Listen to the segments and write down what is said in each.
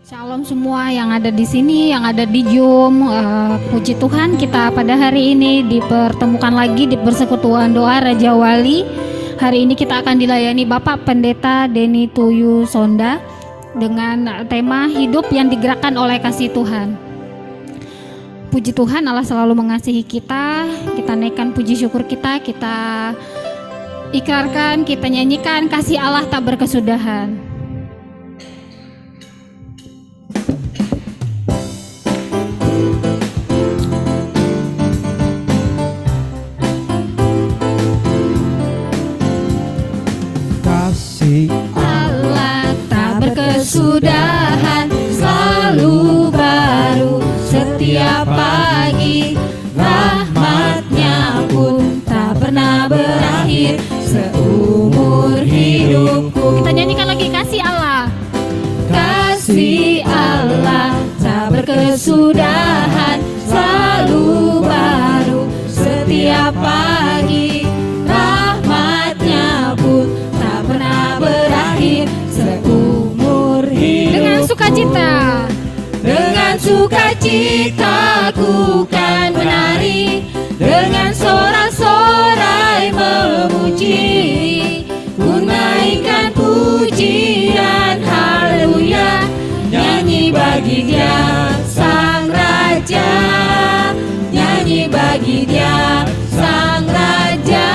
Shalom semua yang ada di sini, yang ada di Zoom. Puji Tuhan, kita pada hari ini dipertemukan lagi di persekutuan doa Raja Wali. Hari ini kita akan dilayani Bapak Pendeta Denny Tuyu Sonda dengan tema hidup yang digerakkan oleh kasih Tuhan. Puji Tuhan, Allah selalu mengasihi kita. Kita naikkan puji syukur kita ikrarkan, kita nyanyikan kasih Allah tak berkesudahan. Allah tak berkesudahan, selalu baru setiap pagi. Rahmatnya pun tak pernah berakhir seumur hidupku. Kita nyanyikan lagi kasih Allah. Kasih Allah tak berkesudahan, selalu baru setiap pagi. Rahmatnya pun tak pernah berakhir seumur hidup. Dengan sukacita, dengan sukacita ku kan menari, dengan sorak-sorai memuji, ku naikkan pujian haleluya, nyanyi bagi Dia Sang Raja, nyanyi bagi Dia Sang Raja.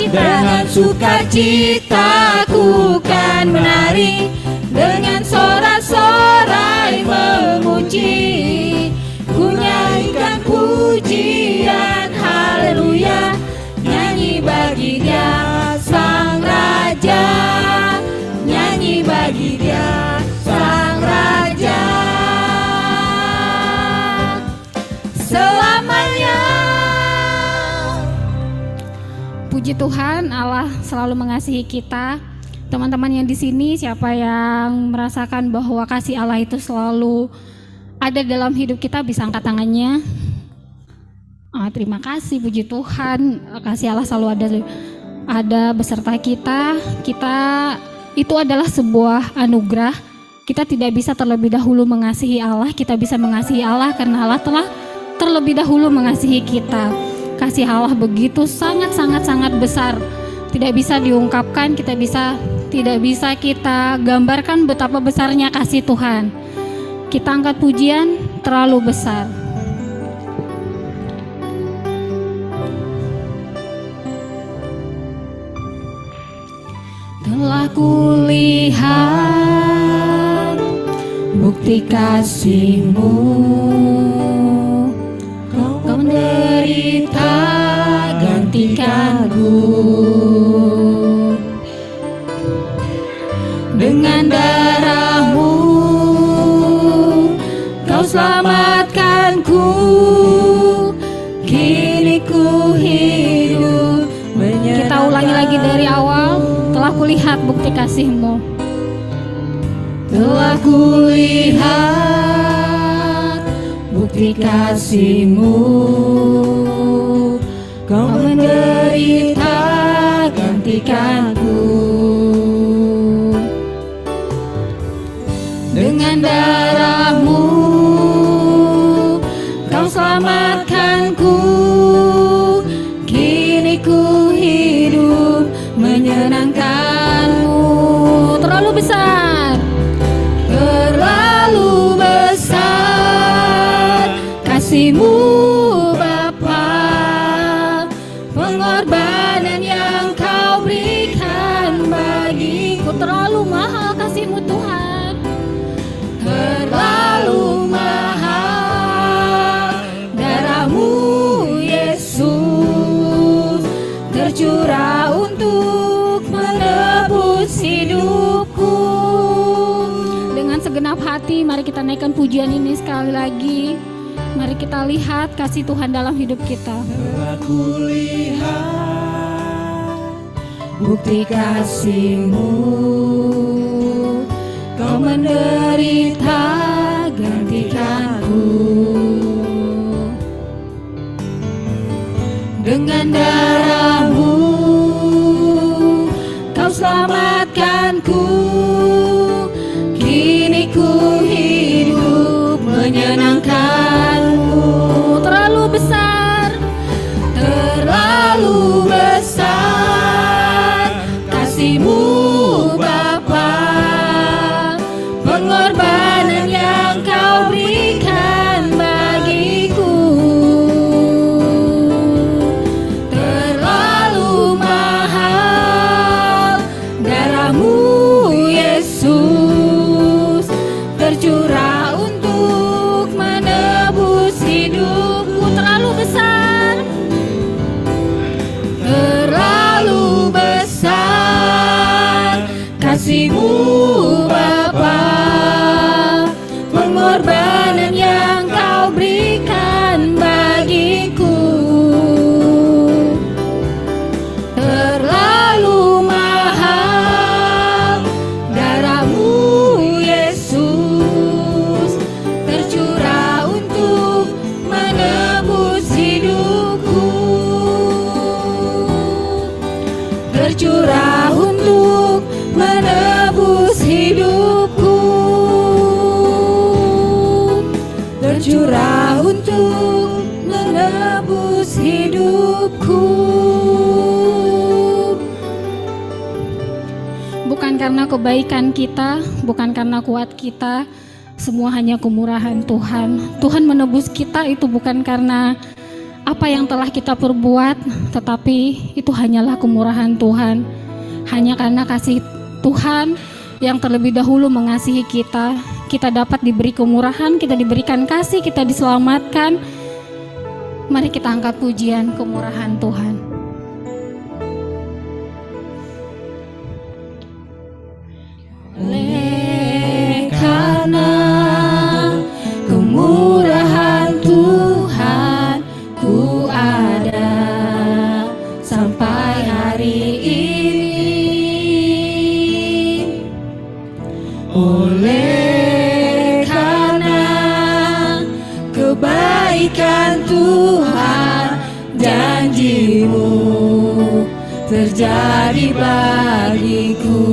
Dengan sukacita ku kan menari, dengan sorak-sorai memuji, ku nyanyikan pujian haleluya, nyanyi bagi Dia Sang Raja, nyanyi bagi Dia Sang Raja selamanya. Puji Tuhan, Allah selalu mengasihi kita. Teman-teman yang di sini, siapa yang merasakan bahwa kasih Allah itu selalu ada dalam hidup kita, bisa angkat tangannya. Terima kasih, puji Tuhan, kasih Allah selalu ada beserta kita. Kita itu adalah sebuah anugerah. Kita tidak bisa terlebih dahulu mengasihi Allah, kita bisa mengasihi Allah karena Allah telah terlebih dahulu mengasihi kita. Kasih Allah begitu sangat besar, tidak bisa diungkapkan, tidak bisa kita gambarkan betapa besarnya kasih Tuhan. Kita angkat pujian, terlalu besar. Telah kulihat bukti kasih-Mu, Kau menderita gantikanku. Dengan darah-Mu Kau selamatkanku. Kini ku hidup menyerahkan. Kita ulangi lagi dari awal. Telah kulihat bukti kasih-Mu, telah kulihat bukti kasih-Mu, Kau menderita gantikanku. Dengan darah-Mu Kau selamatkanku. Kini ku hidup menyenangkan-Mu. Terlalu besar, terlalu besar kasih-Mu Bapa, pengorbanan yang Kau berikan bagiku. Terlalu mahal kasih-Mu Tuhan, terlalu mahal. Darah-Mu Yesus tercurah untuk menebus hidupku. Dengan segenap hati mari kita naikkan pujian ini sekali lagi. Mari kita lihat kasih Tuhan dalam hidup kita. Telah kulihat bukti kasih-Mu, Kau menderita gantikanku. Dengan darah-Mu Kau selamatkanku. Kini ku tercurah untuk menebus hidupku, tercurah untuk menebus hidupku. Bukan karena kebaikan kita, bukan karena kuat kita, semua hanya kemurahan Tuhan. Tuhan menebus kita itu bukan karena apa yang telah kita perbuat, tetapi itu hanyalah kemurahan Tuhan. Hanya karena kasih Tuhan yang terlebih dahulu mengasihi kita, kita dapat diberi kemurahan, kita diberikan kasih, kita diselamatkan. Mari kita angkat pujian kemurahan Tuhan. Oleh karena kemurahan Tuhan, ku ada sampai hari ini. Oleh karena kebaikan Tuhan, janji-Mu terjadi bagiku.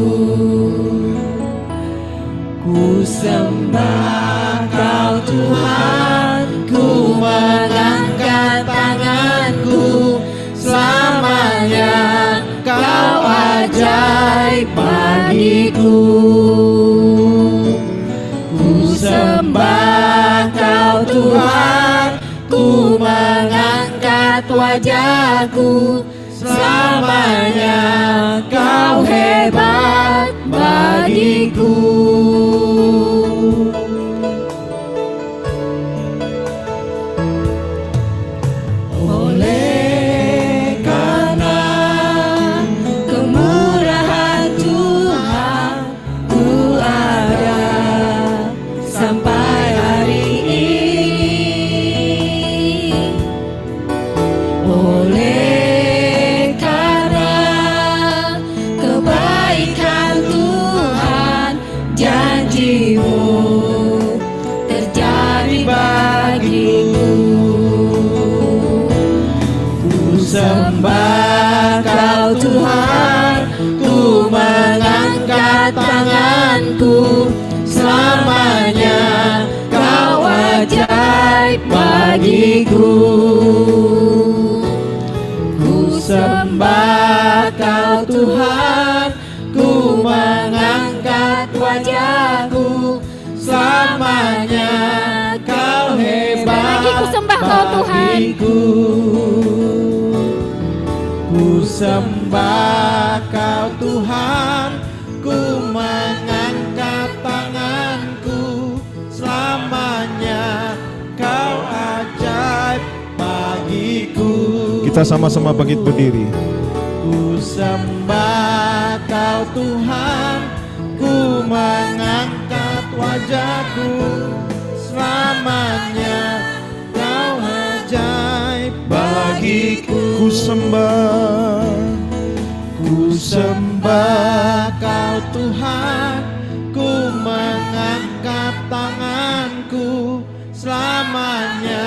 Ku sembah Kau Tuhan, ku mengangkat tanganku, selamanya Kau ajaib bagiku. Ku sembah Kau Tuhan, ku mengangkat wajahku, selamanya Kau hebat bagiku. Oleh karena kemurahan Tuhan, ku ada sampai hari ini. Oleh karena kebaikan Tuhan, janji-Mu terjadi bagiku. Ku sembah Kau Tuhan, ku mengangkat tanganku, selamanya Kau ajaib bagiku. Ku sembah Kau Tuhan, ku mengangkat wajahku, selamanya Kau hebat bagiku. Ku sembah Kau Tuhan, ku mengangkat tanganku, selamanya Kau ajaib bagiku. Kita sama-sama bangkit berdiri. Ku sembah Kau Tuhan, ku mengangkat wajahku, selamanya Kau ajaib bagiku. Ku sembah Kau Tuhan, ku mengangkat tanganku, selamanya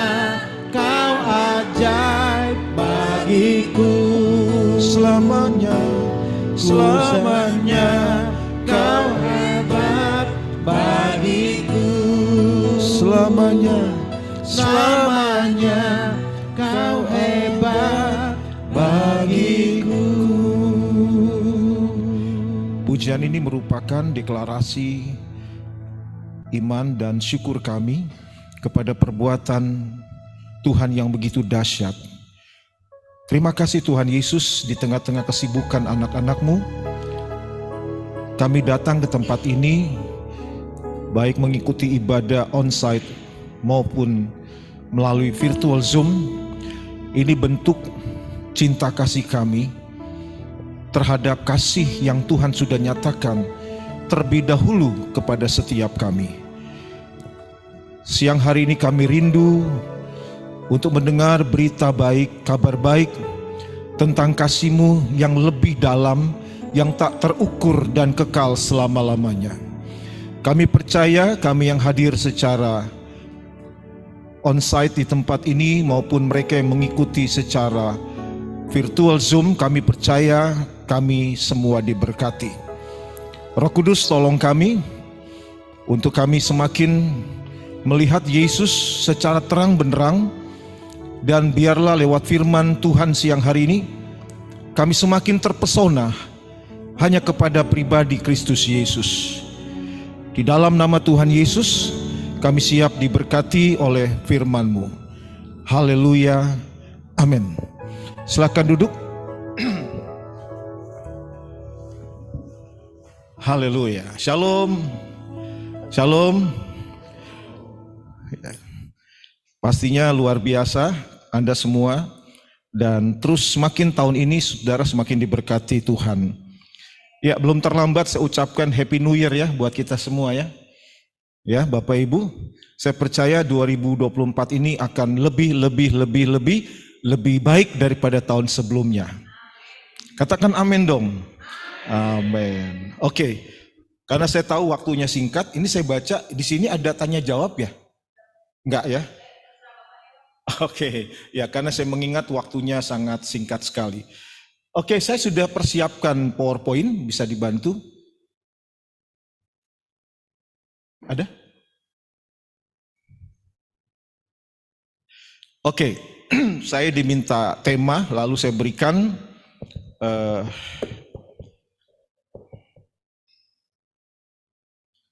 Kau ajaib bagiku. selamanya, Selamanya Kau hebat bagiku. selamanya, Selamanya Kau hebat bagiku. Pujian ini merupakan deklarasi iman dan syukur kami kepada perbuatan Tuhan yang begitu dahsyat. Terima kasih Tuhan Yesus, di tengah-tengah kesibukan anak-anak-Mu, kami datang ke tempat ini, baik mengikuti ibadah onsite maupun melalui virtual Zoom. Ini bentuk cinta kasih kami terhadap kasih yang Tuhan sudah nyatakan terlebih dahulu kepada setiap kami. Siang hari ini kami rindu untuk mendengar berita baik, kabar baik tentang kasih-Mu yang lebih dalam, yang tak terukur dan kekal selama-lamanya. Kami percaya, kami yang hadir secara on-site di tempat ini maupun mereka yang mengikuti secara virtual Zoom, kami percaya kami semua diberkati. Roh Kudus tolong kami untuk kami semakin melihat Yesus secara terang benderang, dan biarlah lewat firman Tuhan siang hari ini kami semakin terpesona hanya kepada pribadi Kristus Yesus. Di dalam nama Tuhan Yesus kami siap diberkati oleh firman-Mu. Haleluya, amin. Silakan duduk. Haleluya, shalom, shalom. Pastinya luar biasa Anda semua, dan terus semakin tahun ini saudara semakin diberkati Tuhan. Ya, belum terlambat saya ucapkan Happy New Year ya buat kita semua ya. Ya Bapak Ibu, saya percaya 2024 ini akan lebih baik daripada tahun sebelumnya. Katakan amin dong. Amin. Oke. Karena saya tahu waktunya singkat, ini saya baca di sini ada tanya jawab ya? Enggak ya? Oke, ya karena saya mengingat waktunya sangat singkat sekali. Oke, saya sudah persiapkan PowerPoint, bisa dibantu? Ada? Oke, saya diminta tema, lalu saya berikan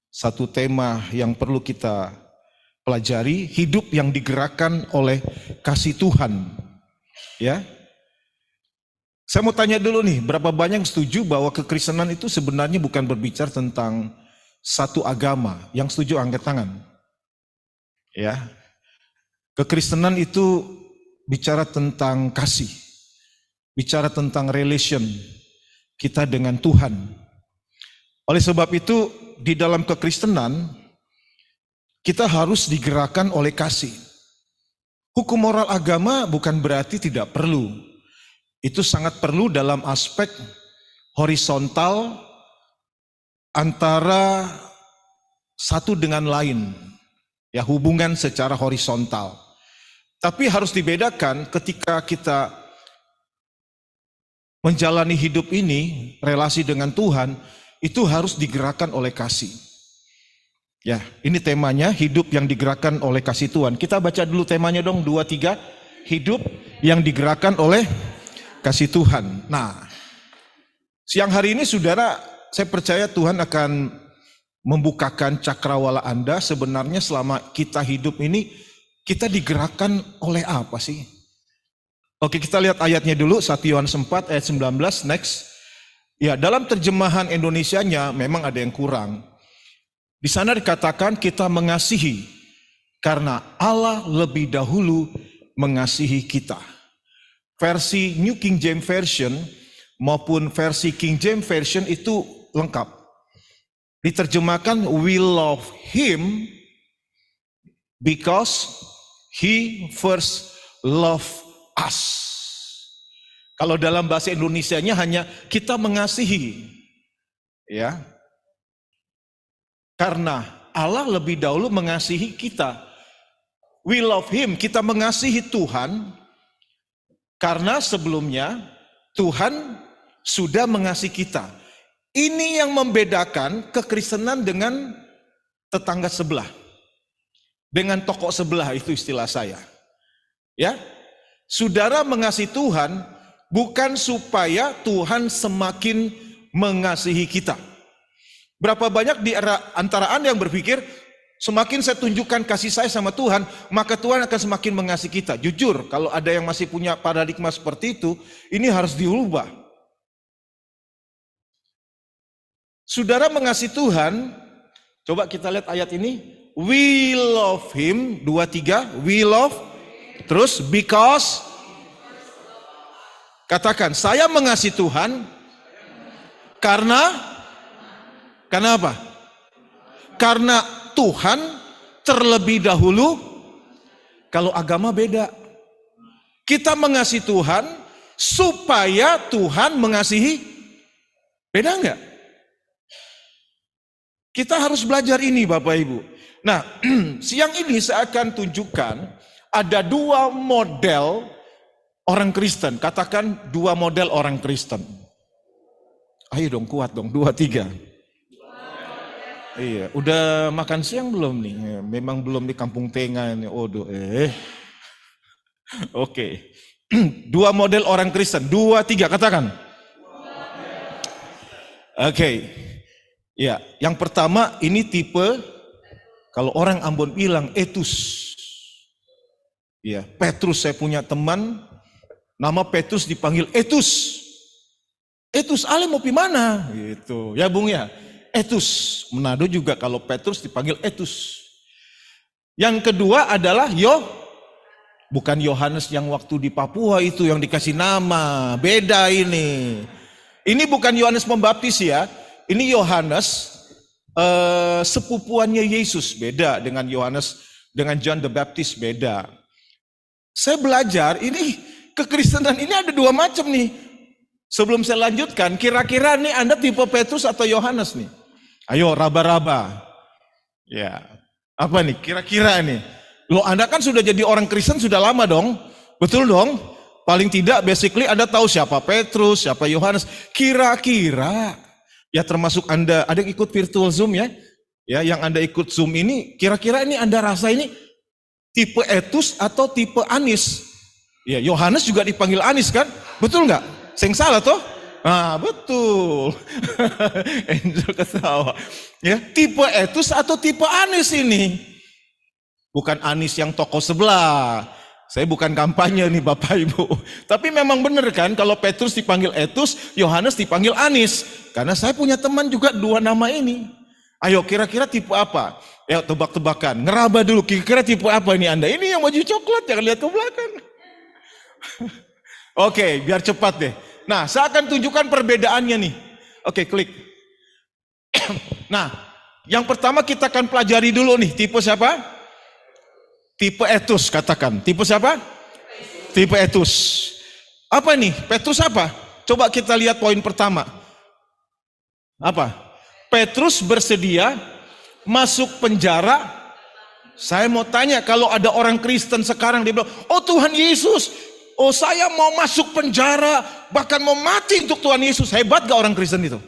satu tema yang perlu kita pelajari, hidup yang digerakkan oleh kasih Tuhan. Ya, saya mau tanya dulu nih, berapa banyak yang setuju bahwa kekristenan itu sebenarnya bukan berbicara tentang satu agama? Yang setuju angkat tangan. Ya, kekristenan itu bicara tentang kasih, bicara tentang relation kita dengan Tuhan. Oleh sebab itu, di dalam kekristenan kita harus digerakkan oleh kasih. Hukum moral agama bukan berarti tidak perlu. Itu sangat perlu dalam aspek horizontal antara satu dengan lain. Ya, hubungan secara horizontal. Tapi harus dibedakan ketika kita menjalani hidup ini, relasi dengan Tuhan, itu harus digerakkan oleh kasih. Ya, ini temanya, hidup yang digerakkan oleh kasih Tuhan. Kita baca dulu temanya dong, 2, 3. Hidup yang digerakkan oleh kasih Tuhan. Nah, siang hari ini saudara, saya percaya Tuhan akan membukakan cakrawala Anda. Sebenarnya selama kita hidup ini, kita digerakkan oleh apa sih? Oke, kita lihat ayatnya dulu, 1 Yohanes 4 ayat 19, next. Ya, dalam terjemahan Indonesianya memang ada yang kurang. Di sana dikatakan kita mengasihi karena Allah lebih dahulu mengasihi kita. Versi New King James Version maupun versi King James Version itu lengkap. Diterjemahkan we love him because he first loved us. Kalau dalam bahasa Indonesianya hanya kita mengasihi, ya, karena Allah lebih dahulu mengasihi kita. We love him, kita mengasihi Tuhan, karena sebelumnya Tuhan sudah mengasihi kita. Ini yang membedakan kekristenan dengan tetangga sebelah, dengan toko sebelah, itu istilah saya. Ya, saudara mengasihi Tuhan bukan supaya Tuhan semakin mengasihi kita. Berapa banyak di antara Anda yang berpikir, semakin saya tunjukkan kasih saya sama Tuhan, maka Tuhan akan semakin mengasihi kita. Jujur, kalau ada yang masih punya paradigma seperti itu, ini harus diubah. Saudara mengasihi Tuhan, coba kita lihat ayat ini. We love him, 2, 3, we love, terus because, katakan, saya mengasihi Tuhan karena apa? Karena Tuhan terlebih dahulu. Kalau agama beda. Kita mengasihi Tuhan supaya Tuhan mengasihi. Beda enggak? Kita harus belajar ini Bapak Ibu. Nah, siang ini saya akan tunjukkan ada 2 model orang Kristen, katakan 2 model orang Kristen. Ayo dong, kuat dong, 2, 3. Iya, udah makan siang belum nih? Memang belum di Kampung Tengah ini. Oke. 2 model orang Kristen, 2, 3, katakan. Oke. Ya, yang pertama ini tipe, kalau orang Ambon bilang etus. Ya, Petrus, saya punya teman, nama Petrus dipanggil etus. Etus, ale mau pi mana? Gitu. Ya Bung ya. Etus, Manado juga kalau Petrus dipanggil etus. Yang kedua adalah bukan Yohanes yang waktu di Papua itu yang dikasih nama, beda ini. Ini bukan Yohanes Pembaptis ya, ini Yohanes sepupuannya Yesus, beda dengan Yohanes, dengan John the Baptist, beda. Saya belajar, ini kekristenan ini ada 2 macam nih. Sebelum saya lanjutkan, kira-kira nih Anda tipe Petrus atau Yohanes nih? Ayo raba-raba. Ya, apa nih kira-kira nih? Loh, Anda kan sudah jadi orang Kristen sudah lama dong. Betul dong? Paling tidak basically Anda tahu siapa Petrus, siapa Yohanes. Kira-kira ya termasuk Anda ada yang ikut virtual Zoom ya? Ya, yang Anda ikut Zoom ini kira-kira ini Anda rasa ini tipe etus atau tipe anis? Ya, Yohanes juga dipanggil anis kan? Betul nggak? Saya yang salah toh? Nah, betul. Angel ketawa. Ya, tipe etus atau tipe anis ini? Bukan anis yang toko sebelah. Saya bukan kampanye nih Bapak Ibu. Tapi memang benar kan kalau Petrus dipanggil etus, Yohanes dipanggil anis. Karena saya punya teman juga 2 nama ini. Ayo kira-kira tipe apa? Ya tebak-tebakan. Ngeraba dulu kira-kira tipe apa ini Anda? Ini yang baju coklat, jangan lihat ke belakang. Oke, biar cepat deh. Nah, saya akan tunjukkan perbedaannya nih. Oke, klik. Nah, yang pertama kita akan pelajari dulu nih, tipe siapa? Tipe etus, katakan. Tipe siapa? Tipe etus. Apa nih? Petrus apa? Coba kita lihat poin pertama. Apa? Petrus bersedia masuk penjara. Saya mau tanya, kalau ada orang Kristen sekarang dia bilang, oh Tuhan Yesus, oh saya mau masuk penjara, bahkan mau mati untuk Tuhan Yesus. Hebat gak orang Kristen itu?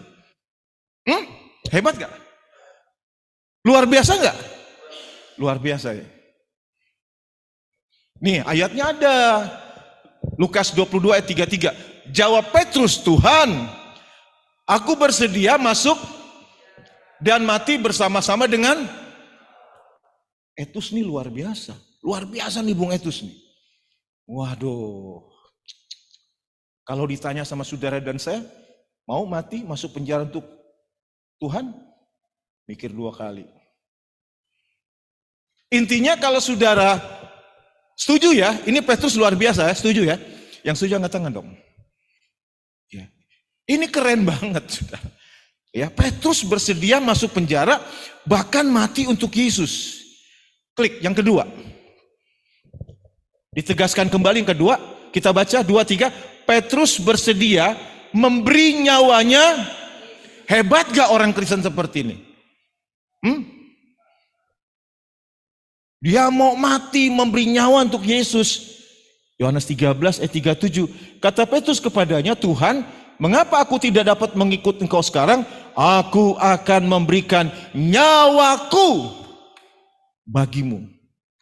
Hebat gak? Luar biasa gak? Luar biasa ya. Nih ayatnya ada. Lukas 22 ayat 33. Jawab Petrus, Tuhan, aku bersedia masuk dan mati bersama-sama dengan etus nih luar biasa. Luar biasa nih Bung Etus nih. Waduh, kalau ditanya sama saudara dan saya, mau mati masuk penjara untuk Tuhan? Mikir 2 kali. Intinya kalau saudara setuju ya, ini Petrus luar biasa ya, setuju ya? Yang setuju angkat tangan dong. Ya. Ini keren banget saudara. Ya, Petrus bersedia masuk penjara, bahkan mati untuk Yesus. Klik yang kedua. Ditegaskan kembali yang kedua, kita baca 2, 3. Petrus bersedia memberi nyawanya. Hebat gak orang Kristen seperti ini? Dia mau mati memberi nyawa untuk Yesus. Yohanes 13 ayat 37. Kata Petrus kepadanya, Tuhan, mengapa aku tidak dapat mengikut engkau sekarang? Aku akan memberikan nyawaku bagimu.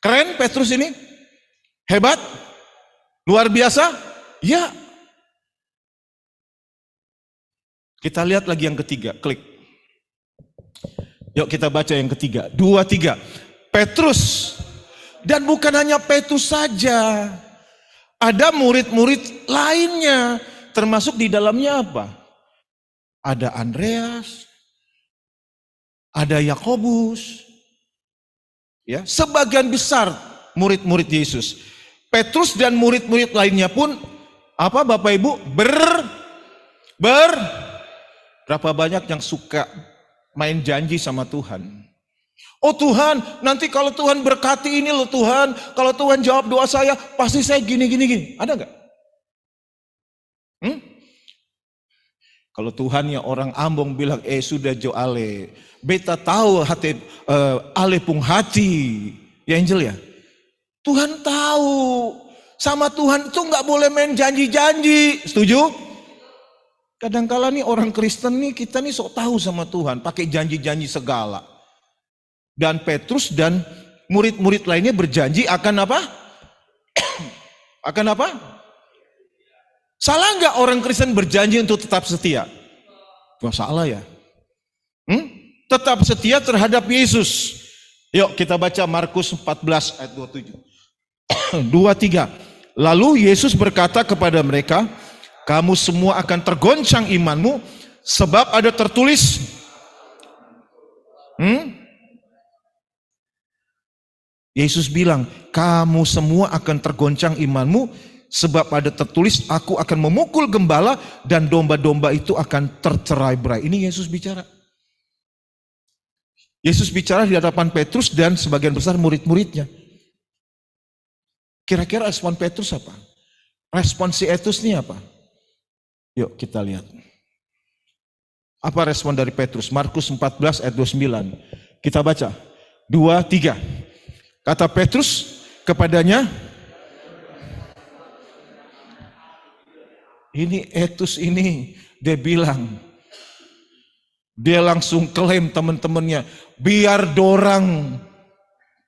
Keren Petrus ini? Hebat? Luar biasa? Ya. Kita lihat lagi yang ketiga, klik. Yuk kita baca yang ketiga. 2, 3. Petrus. Dan bukan hanya Petrus saja. Ada murid-murid lainnya. Termasuk di dalamnya apa? Ada Andreas. Ada Yakobus. Ya, sebagian besar murid-murid Yesus. Petrus dan murid-murid lainnya pun apa Bapak Ibu? Berapa banyak yang suka main janji sama Tuhan? Oh Tuhan, nanti kalau Tuhan berkati ini loh Tuhan, kalau Tuhan jawab doa saya, pasti saya gini. Ada nggak? Kalau Tuhan ya orang Ambon bilang, sudah jo ale, beta tahu hati ale pung hati, ya Angel ya. Tuhan tahu, sama Tuhan itu nggak boleh main janji-janji, setuju? Kadangkala nih orang Kristen nih, kita nih sok tahu sama Tuhan, pakai janji-janji segala. Dan Petrus dan murid-murid lainnya berjanji akan apa? Akan apa? Salah nggak orang Kristen berjanji untuk tetap setia? Wah, salah ya. Tetap setia terhadap Yesus. Yuk kita baca Markus 14 ayat 27. 23. Lalu Yesus berkata kepada mereka, kamu semua akan tergoncang imanmu, sebab ada tertulis. Yesus bilang, kamu semua akan tergoncang imanmu, sebab ada tertulis, aku akan memukul gembala dan domba-domba itu akan tercerai-berai. Ini Yesus bicara. Yesus bicara di hadapan Petrus dan sebagian besar murid-muridnya. Kira-kira respon Petrus apa? Respon si Petrus ini apa? Yuk kita lihat. Apa respon dari Petrus? Markus 14 ayat 29. Kita baca. 2, 3. Kata Petrus kepadanya, ini Petrus ini, dia bilang, dia langsung klaim teman-temannya, biar dorang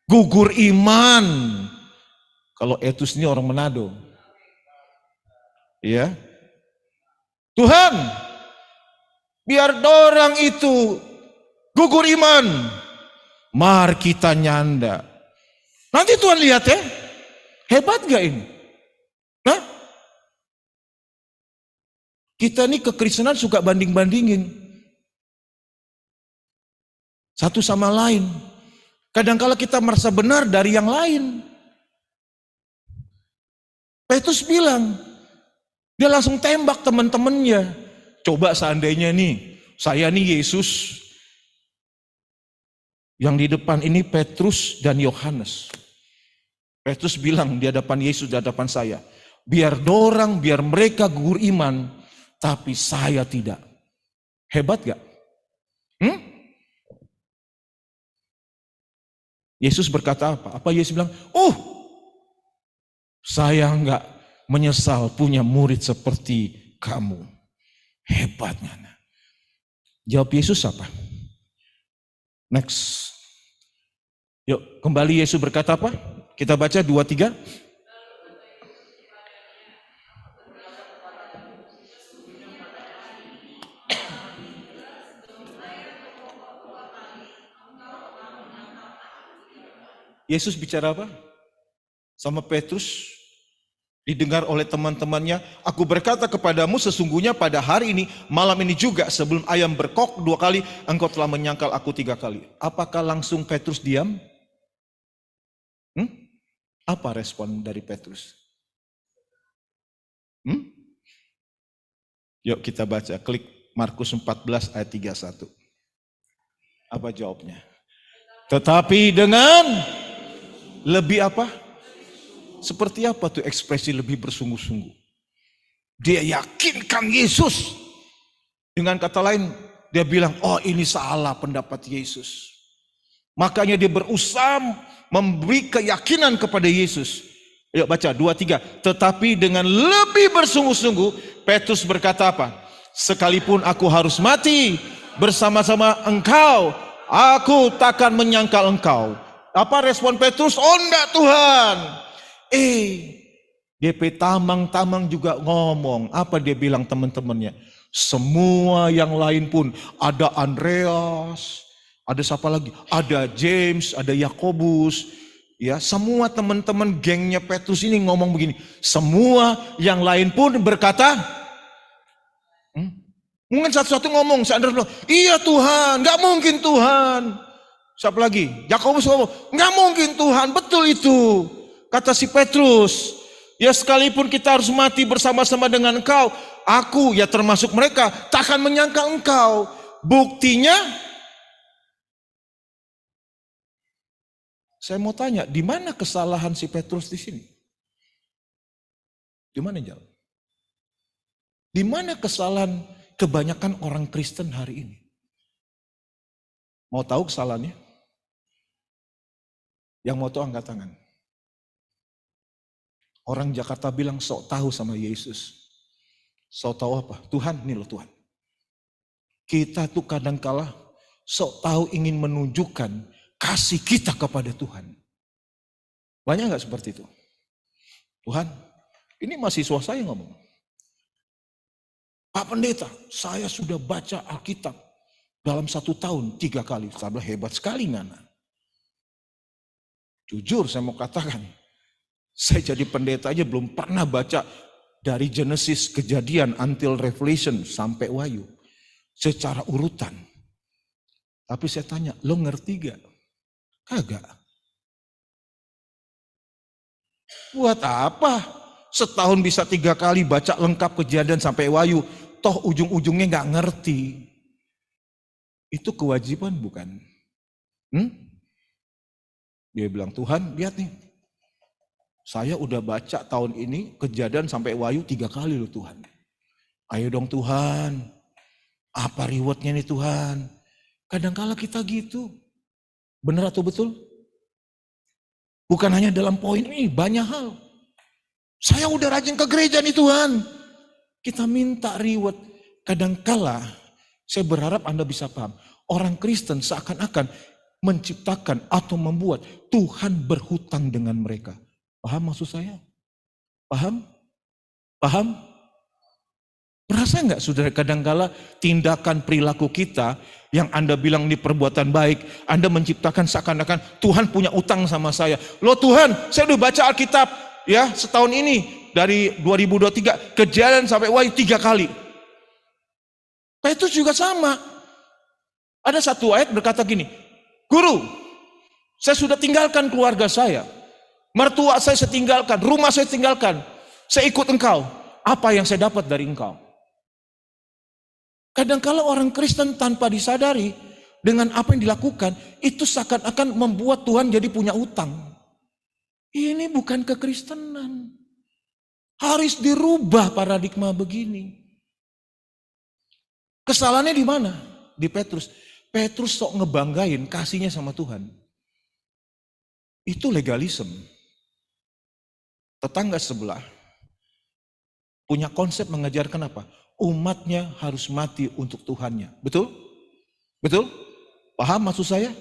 gugur iman. Kalau Petrus ini orang Manado. Ya. Tuhan, biar dorang itu gugur iman. Mari kita nyanda. Nanti Tuhan lihat ya, hebat gak ini? Hah? Kita nih kekristenan suka banding-bandingin. Satu sama lain. Kadang-kala kita merasa benar dari yang lain. Petrus bilang, dia langsung tembak teman-temannya. Coba seandainya nih, saya nih Yesus. Yang di depan ini Petrus dan Yohanes. Petrus bilang di hadapan Yesus, di hadapan saya. Biar mereka gugur iman, tapi saya tidak. Hebat gak? Yesus berkata apa? Apa Yesus bilang? Saya enggak menyesal punya murid seperti kamu. Hebatnya. Jawab Yesus apa? Next. Yuk kembali Yesus berkata apa? Kita baca 2, 3. Yesus bicara apa? Sama Petrus, didengar oleh teman-temannya, aku berkata kepadamu sesungguhnya pada hari ini, malam ini juga sebelum ayam berkok 2 kali, engkau telah menyangkal aku 3 kali. Apakah langsung Petrus diam? Apa respon dari Petrus? Yuk kita baca, klik Markus 14 ayat 31. Apa jawabnya? Tetapi dengan lebih apa? Seperti apa tuh ekspresi lebih bersungguh-sungguh? Dia yakinkan Yesus. Dengan kata lain, dia bilang, oh ini salah pendapat Yesus. Makanya dia berusaha memberi keyakinan kepada Yesus. Yuk baca 2, 3. Tetapi dengan lebih bersungguh-sungguh, Petrus berkata apa? Sekalipun aku harus mati bersama-sama engkau, aku takkan menyangkal engkau. Apa respon Petrus? Oh enggak Tuhan. GP Tamang juga ngomong. Apa dia bilang teman-temannya? Semua yang lain pun, ada Andreas, ada siapa lagi? Ada James, ada Yakobus. Ya, semua teman-teman gengnya Petrus ini ngomong begini. Semua yang lain pun berkata, mungkin satu-satu ngomong, si Andreas bilang, iya Tuhan, nggak mungkin Tuhan. Siapa lagi? Yakobus ngomong, nggak mungkin Tuhan, betul itu. Kata si Petrus, ya sekalipun kita harus mati bersama-sama dengan engkau, aku ya termasuk mereka, takkan menyangkal engkau. Buktinya, saya mau tanya, di mana kesalahan si Petrus di sini? Di mana jawab? Di mana kesalahan kebanyakan orang Kristen hari ini? Mau tahu kesalahannya? Yang mau tahu angkat tangan. Orang Jakarta bilang sok tahu sama Yesus. So tahu apa? Tuhan, nih loh Tuhan. Kita tuh kadangkala sok tahu ingin menunjukkan kasih kita kepada Tuhan. Banyak nggak seperti itu? Tuhan, ini mahasiswa saya ngomong. Pak Pendeta, saya sudah baca Alkitab dalam 1 tahun 3 kali. Saya bilang hebat sekali Ngana. Jujur saya mau katakan, saya jadi pendeta aja belum pernah baca dari Genesis, Kejadian, until Revelation sampai Wahyu secara urutan. Tapi saya tanya, lo ngerti gak? Kagak. Buat apa? Setahun bisa 3 kali baca lengkap Kejadian sampai Wahyu, toh ujung-ujungnya gak ngerti. Itu kewajiban bukan? Dia bilang, Tuhan lihat nih, saya udah baca tahun ini Kejadian sampai Wahyu 3 kali loh Tuhan. Ayo dong Tuhan, apa rewardnya nih Tuhan? Kadangkala kita gitu, benar atau betul? Bukan hanya dalam poin ini, banyak hal. Saya udah rajin ke gereja nih Tuhan. Kita minta reward. Kadangkala, saya berharap Anda bisa paham. Orang Kristen seakan-akan menciptakan atau membuat Tuhan berhutang dengan mereka. Paham maksud saya? Paham? Paham? Merasa nggak saudara kadangkala tindakan perilaku kita yang Anda bilang ini perbuatan baik, Anda menciptakan seakan-akan Tuhan punya utang sama saya. Loh Tuhan, saya udah baca Alkitab ya setahun ini dari 2023 Kejadian sampai Wahyu 3 kali. Petrus juga sama. Ada satu ayat berkata gini, Guru, saya sudah tinggalkan keluarga saya, mertua saya tinggalkan, rumah saya tinggalkan, saya ikut engkau. Apa yang saya dapat dari engkau? Kadang-kala orang Kristen tanpa disadari dengan apa yang dilakukan itu seakan-akan membuat Tuhan jadi punya utang. Ini bukan kekristenan. Harus dirubah paradigma begini. Kesalahannya di mana? Di Petrus. Petrus sok ngebanggain kasihnya sama Tuhan. Itu legalisme. Tetangga sebelah punya konsep mengajarkan apa? Umatnya harus mati untuk Tuhannya. Betul? Betul? Paham maksud saya?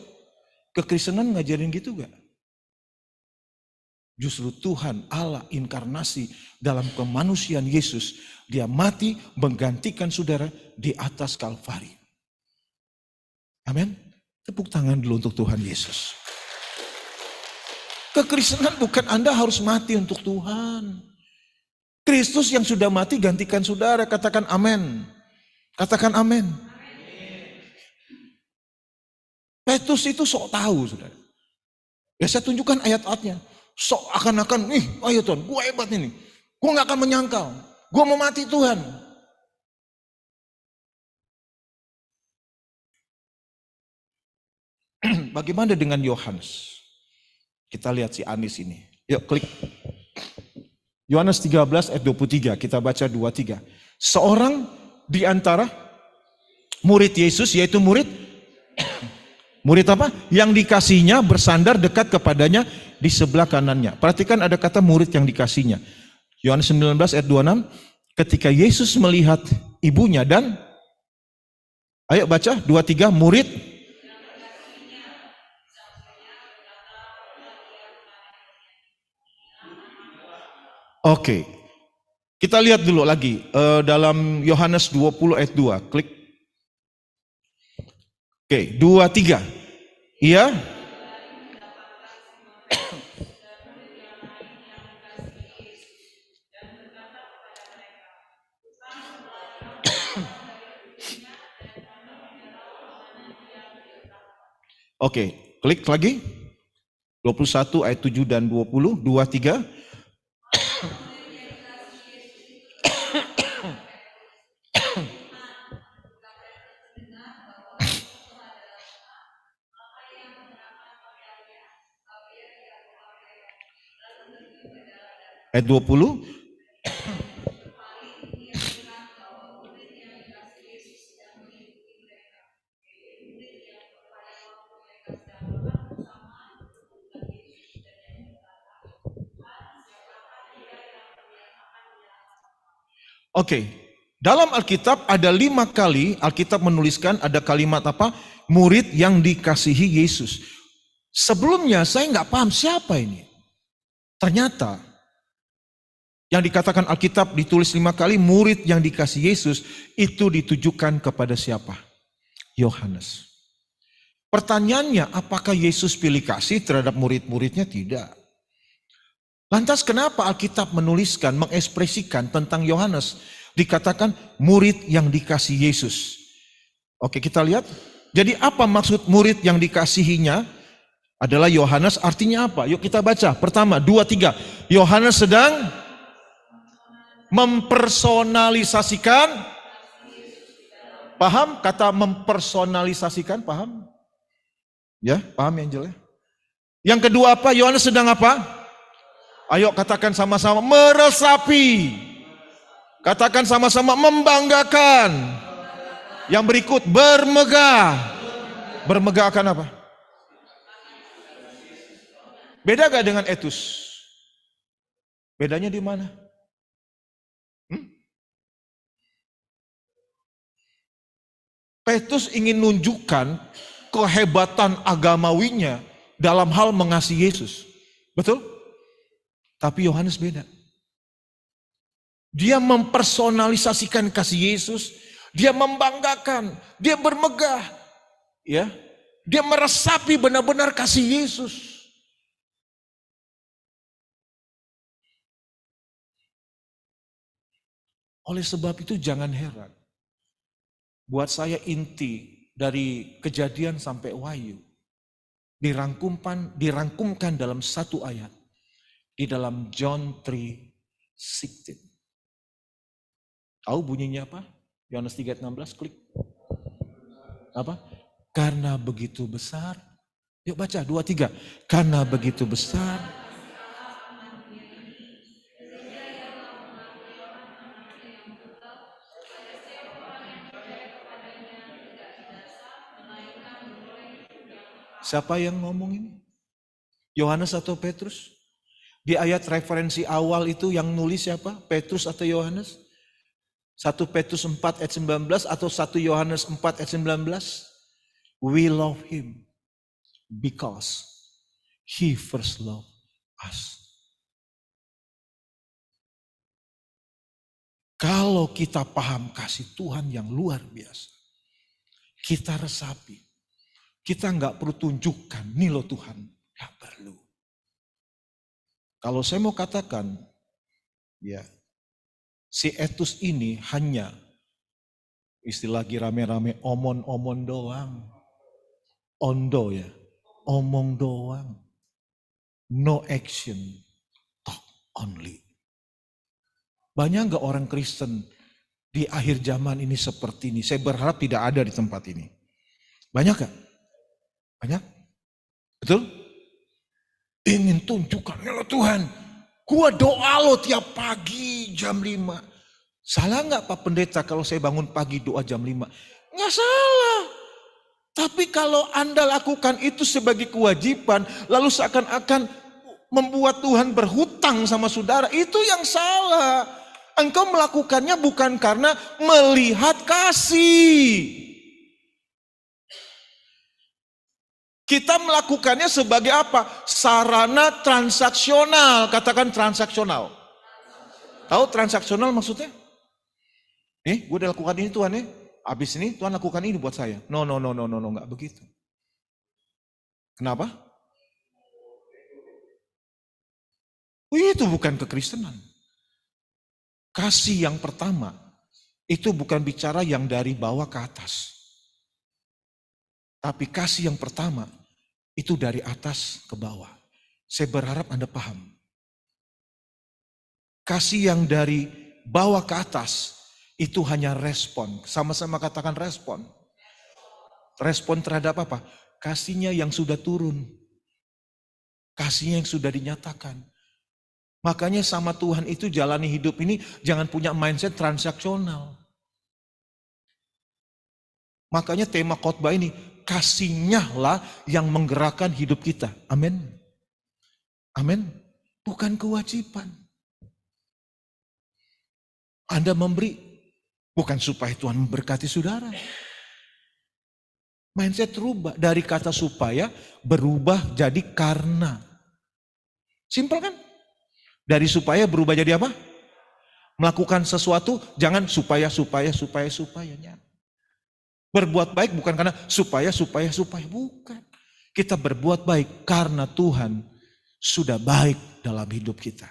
Kekristenan ngajarin gitu gak? Justru Tuhan Allah inkarnasi dalam kemanusiaan Yesus. Dia mati menggantikan saudara di atas Kalvari. Amin. Tepuk tangan dulu untuk Tuhan Yesus. Kekristenan bukan Anda harus mati untuk Tuhan. Kristus yang sudah mati gantikan saudara. Katakan amin. Katakan amin. Petrus itu sok tahu saudara. Ya saya tunjukkan ayat-ayatnya. Sok akan-akan, ayo Tuhan, gue hebat ini. Gue gak akan menyangkal. Gue mau mati Tuhan. Bagaimana dengan Yohanes? Kita lihat si Anis ini. Yuk klik. Yohanes 13 ayat 23, kita baca 23. Seorang di antara murid Yesus, yaitu murid apa? Yang dikasihnya bersandar dekat kepadanya di sebelah kanannya. Perhatikan ada kata murid yang dikasihnya. Yohanes 19 ayat 26, ketika Yesus melihat ibunya dan, ayo baca 23, murid. Oke, kita lihat dulu lagi dalam Yohanes 20 ayat 2, klik. Oke, 23. Iya. Oke, klik lagi. 21 ayat 7 dan 20, 23. Ayat 20. Oke, Dalam Alkitab ada 5 kali Alkitab menuliskan ada kalimat apa? Murid yang dikasihi Yesus. Sebelumnya saya nggak paham siapa ini. Ternyata yang dikatakan Alkitab ditulis 5 kali murid yang dikasihi Yesus itu ditujukan kepada siapa? Yohanes. Pertanyaannya, apakah Yesus pilih kasih terhadap murid-muridnya? Tidak. Lantas kenapa Alkitab menuliskan, mengekspresikan tentang Yohanes? Dikatakan murid yang dikasihi Yesus. Oke, kita lihat. Jadi apa maksud murid yang dikasihinya? Adalah Yohanes, artinya apa? Yuk kita baca. Pertama, 2, 3. Yohanes sedang mempersonalisasikan. Paham kata mempersonalisasikan? Paham? Ya, paham Angel ya? Yang kedua apa? Yohanes sedang apa? Ayo katakan sama-sama, meresapi. Katakan sama-sama, membanggakan. Yang berikut, bermegah. Bermegah akan apa? Beda gak dengan etus? Bedanya di mana? Petrus ingin nunjukkan kehebatan agamawinya dalam hal mengasihi Yesus. Betul? Tapi Yohanes beda. Dia mempersonalisasikan kasih Yesus, dia membanggakan, dia bermegah, ya. Dia meresapi benar-benar kasih Yesus. Oleh sebab itu jangan heran. Buat saya inti dari Kejadian sampai Wahyu dirangkumkan dalam satu ayat di dalam John 3:16. Tahu bunyinya apa? Yohanes 3:16, klik. Apa? Karena begitu besar. Yuk baca 2, 3. Karena begitu besar. Siapa yang ngomong ini? Yohanes atau Petrus? Di ayat referensi awal itu yang nulis siapa? Petrus atau Yohanes? 1 Petrus 4 ayat 19 atau 1 Yohanes 4 ayat 19? We love him because he first loved us. Kalau kita paham kasih Tuhan yang luar biasa, kita resapi. Kita nggak perlu tunjukkan, nih loh Tuhan, nggak perlu. Kalau saya mau katakan, ya, si etus ini hanya istilah lagi rame-rame omon-omon doang. Ondo ya, omong doang. No action, talk only. Banyak nggak orang Kristen di akhir zaman ini seperti ini? Saya berharap tidak ada di tempat ini. Banyak gak? Banyak? Betul? Ingin tunjukkan, ya Tuhan, gua doa lo tiap pagi jam 5. Salah nggak Pak Pendeta kalau saya bangun pagi doa jam 5? Nggak salah. Tapi kalau Anda lakukan itu sebagai kewajiban, lalu seakan-akan membuat Tuhan berhutang sama saudara, itu yang salah. Engkau melakukannya bukan karena melihat kasih. Kita melakukannya sebagai apa? Sarana transaksional. Katakan transaksional. Tahu transaksional maksudnya? Gue udah lakukan ini Tuhan ya. Habis ini Tuhan lakukan ini buat saya. No, nggak begitu. Kenapa? Itu bukan kekristenan. Kasih yang pertama, itu bukan bicara yang dari bawah ke atas. Tapi kasih yang pertama, itu dari atas ke bawah. Saya berharap Anda paham. Kasih yang dari bawah ke atas, itu hanya respon. Sama-sama katakan respon. Respon terhadap apa? Kasihnya yang sudah turun. Kasihnya yang sudah dinyatakan. Makanya sama Tuhan itu jalani hidup ini jangan punya mindset transaksional. Makanya tema khotbah ini, kasihnya lah yang menggerakkan hidup kita. Amin. Amin. Bukan kewajiban. Anda memberi Bukan supaya Tuhan memberkati saudara. Mindset berubah. Dari kata supaya berubah jadi karena. Simpel kan? Dari supaya berubah jadi apa? Melakukan sesuatu jangan supayanya. Berbuat baik bukan karena supaya. Bukan. Kita berbuat baik karena Tuhan sudah baik dalam hidup kita.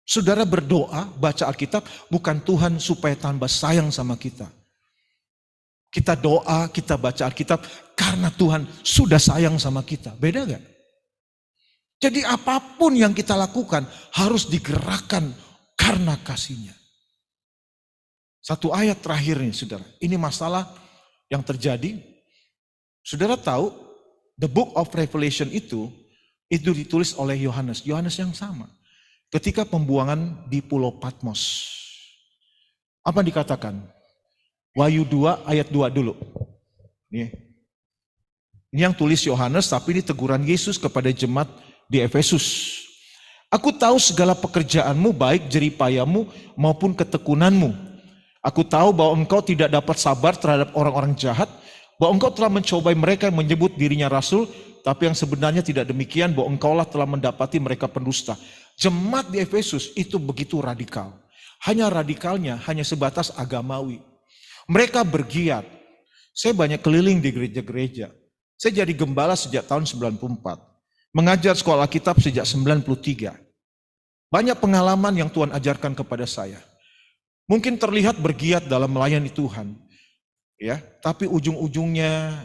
Saudara berdoa, baca Alkitab, bukan Tuhan supaya tambah sayang sama kita. Kita doa, kita baca Alkitab, karena Tuhan sudah sayang sama kita. Beda gak? Jadi apapun yang kita lakukan, harus digerakkan karena kasih-Nya. Satu ayat terakhir nih saudara, ini masalah yang terjadi. Saudara tahu, the book of Revelation itu ditulis oleh Yohanes yang sama. Ketika pembuangan di Pulau Patmos. Apa dikatakan? Wahyu 2 ayat 2 dulu. Ini yang tulis Yohanes, tapi ini teguran Yesus kepada jemaat di Efesus. Aku tahu segala pekerjaanmu, baik jeripayamu maupun ketekunanmu. Aku tahu bahwa engkau tidak dapat sabar terhadap orang-orang jahat, bahwa engkau telah mencobai mereka yang menyebut dirinya rasul, tapi yang sebenarnya tidak demikian, bahwa engkaulah telah mendapati mereka pendusta. Jemaat di Efesus itu begitu radikal. Hanya radikalnya hanya sebatas agamawi. Mereka bergiat. Saya banyak keliling di gereja-gereja. Saya jadi gembala sejak tahun 94. Mengajar sekolah Alkitab sejak 93. Banyak pengalaman yang Tuhan ajarkan kepada saya. Mungkin terlihat bergiat dalam melayani Tuhan. Ya, tapi ujung-ujungnya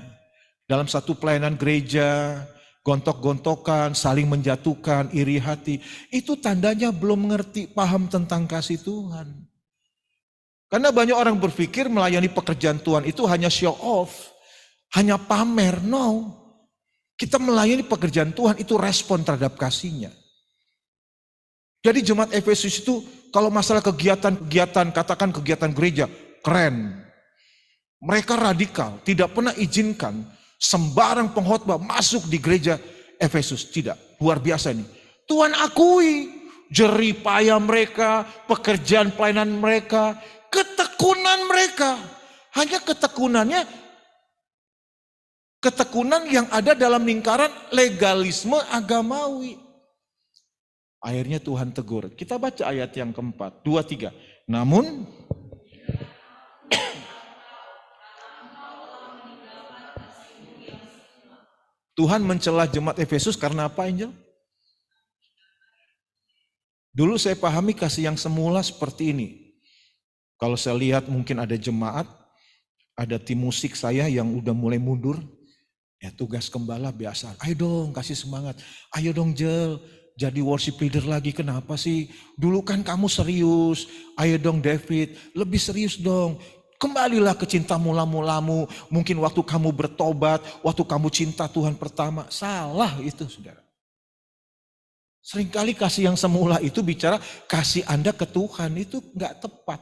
dalam satu pelayanan gereja, gontok-gontokan, saling menjatuhkan, iri hati. Itu tandanya belum mengerti, paham tentang kasih Tuhan. Karena banyak orang berpikir melayani pekerjaan Tuhan itu hanya show off, hanya pamer. No, kita melayani pekerjaan Tuhan itu respon terhadap kasih-Nya. Jadi jemaat Efesus itu kalau masalah kegiatan, katakan kegiatan gereja, keren. Mereka radikal, tidak pernah izinkan sembarang pengkhotbah masuk di gereja Efesus. Tidak, luar biasa ini. Tuhan akui jeripaya mereka, pekerjaan pelayanan mereka, ketekunan mereka. Hanya ketekunan yang ada dalam lingkaran legalisme agamawi. Akhirnya Tuhan tegur. Kita baca ayat yang keempat, 2, 3. Namun Tuhan mencela jemaat Efesus karena apa, Angel? Dulu saya pahami kasih yang semula seperti ini. Kalau saya lihat mungkin ada jemaat, ada tim musik saya yang udah mulai mundur. Ya tugas gembala biasa. Ayo dong kasih semangat. Ayo dong Jel, jadi worship leader lagi. Kenapa sih? Dulu kan kamu serius. Ayo dong David, lebih serius dong. Kembalilah ke cinta mula-mulamu. Mungkin waktu kamu bertobat, waktu kamu cinta Tuhan pertama. Salah itu saudara. Seringkali kasih yang semula itu bicara kasih Anda ke Tuhan. Itu gak tepat.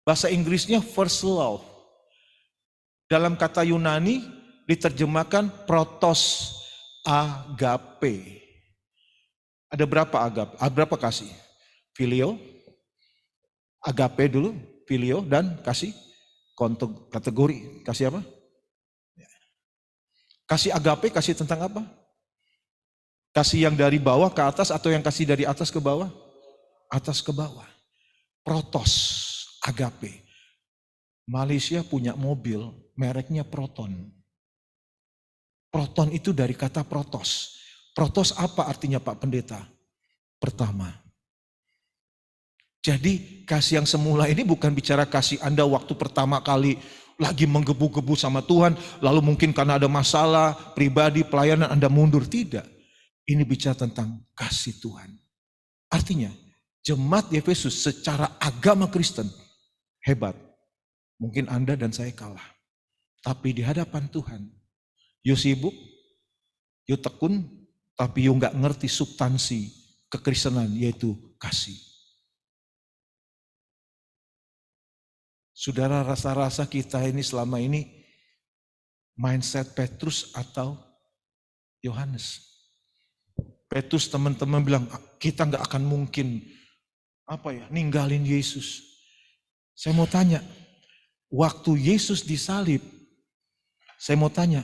Bahasa Inggrisnya first love. Dalam kata Yunani diterjemahkan protos agape. Ada berapa agape? Berapa kasih? Filio, agape dulu. Filio dan kasih kategori. Kasih apa? Kasih agape, kasih tentang apa? Kasih yang dari bawah ke atas atau yang kasih dari atas ke bawah? Atas ke bawah. Protos, agape. Malaysia punya mobil, mereknya Proton. Proton itu dari kata protos. Protos apa artinya Pak Pendeta? Pertama. Jadi kasih yang semula ini bukan bicara kasih Anda waktu pertama kali lagi menggebu-gebu sama Tuhan, lalu mungkin karena ada masalah pribadi, pelayanan Anda mundur. Tidak. Ini bicara tentang kasih Tuhan. Artinya, jemaat di Efesus secara agama Kristen hebat. Mungkin Anda dan saya kalah. Tapi di hadapan Tuhan, you sibuk, you tekun, tapi you gak ngerti substansi kekristenan, yaitu kasih. Saudara, rasa-rasa kita ini selama ini mindset Petrus atau Yohanes. Petrus teman-teman bilang, kita gak akan mungkin ninggalin Yesus. Saya mau tanya, waktu Yesus disalib, saya mau tanya,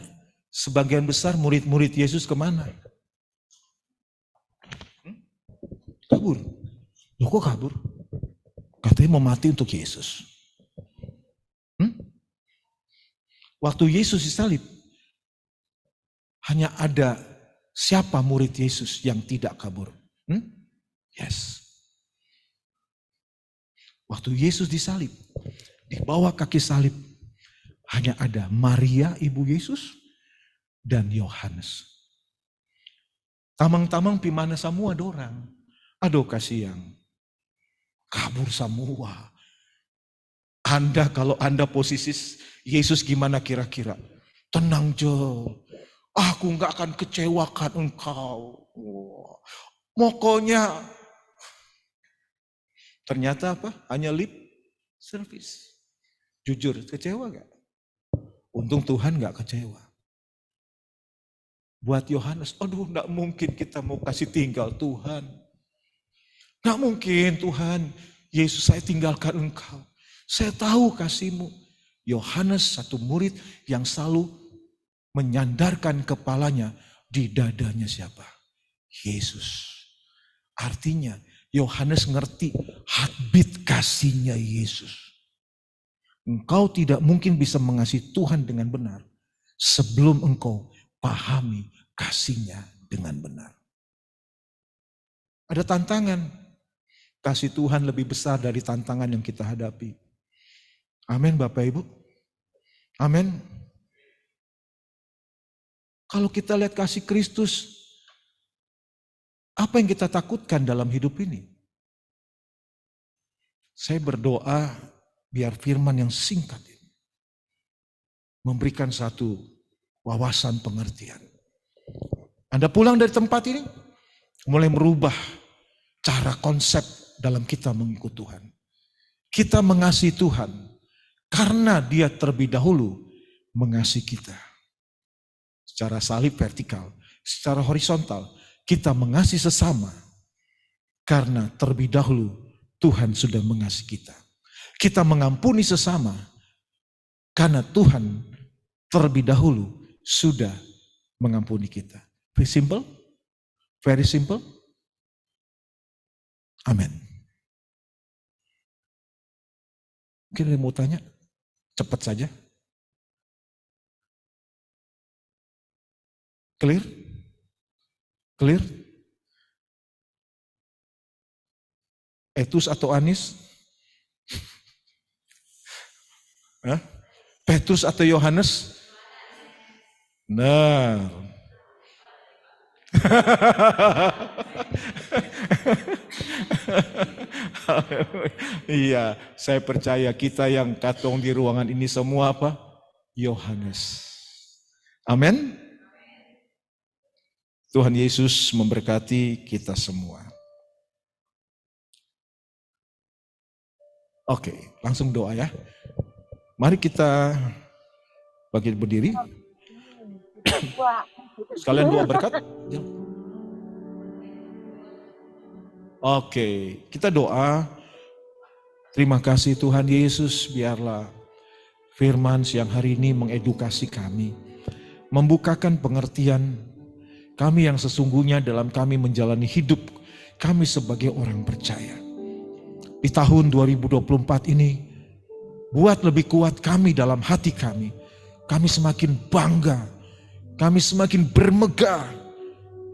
sebagian besar murid-murid Yesus kemana? Kabur. Loh kok kabur? Katanya mau mati untuk Yesus. Waktu Yesus disalib, hanya ada siapa murid Yesus yang tidak kabur? Yes. Waktu Yesus disalib, di bawah kaki salib, hanya ada Maria ibu Yesus dan Yohanes. Tamang-tamang pimana semua dorang. Aduh kasihan. Kabur semua. Anda kalau Anda posisi Yesus gimana kira-kira? Tenang Jo. Aku nggak akan kecewakan engkau. Pokoknya. Ternyata apa? Hanya lip service. Jujur, kecewa gak? Untung Tuhan gak kecewa. Buat Yohanes, aduh gak mungkin kita mau kasih tinggal Tuhan. Gak mungkin Tuhan, Yesus saya tinggalkan engkau. Saya tahu kasih-Mu. Yohanes satu murid yang selalu menyandarkan kepalanya di dadanya siapa? Yesus. Artinya Yohanes ngerti heartbeat kasihnya Yesus. Engkau tidak mungkin bisa mengasihi Tuhan dengan benar sebelum engkau pahami kasihnya dengan benar. Ada tantangan. Kasih Tuhan lebih besar dari tantangan yang kita hadapi. Amin Bapak Ibu. Amin. Kalau kita lihat kasih Kristus, apa yang kita takutkan dalam hidup ini? Saya berdoa biar firman yang singkat ini memberikan satu wawasan pengertian. Anda pulang dari tempat ini, mulai merubah cara konsep dalam kita mengikut Tuhan. Kita mengasihi Tuhan karena Dia terlebih dahulu mengasihi kita. Secara salib vertikal, secara horizontal, kita mengasihi sesama karena terlebih dahulu Tuhan sudah mengasihi kita. Kita mengampuni sesama karena Tuhan terlebih dahulu sudah mengampuni kita. Very simple? Very simple? Amin. Mungkin ada yang mau tanya? Cepat saja. Clear? Clear? Petrus atau Anis? Petrus atau Yohanes? Nah. Iya, saya percaya kita yang katong di ruangan ini semua apa? Yohanes. Amin. Tuhan Yesus memberkati kita semua. Oke, langsung doa ya. Mari kita bagi berdiri. Sekalian doa berkat. Oke, kita doa. Terima kasih Tuhan Yesus, biarlah firman siang hari ini mengedukasi kami. Membukakan pengertian kami yang sesungguhnya dalam kami menjalani hidup kami sebagai orang percaya. Di tahun 2024 ini, buat lebih kuat kami dalam hati kami. Kami semakin bangga, kami semakin bermegah,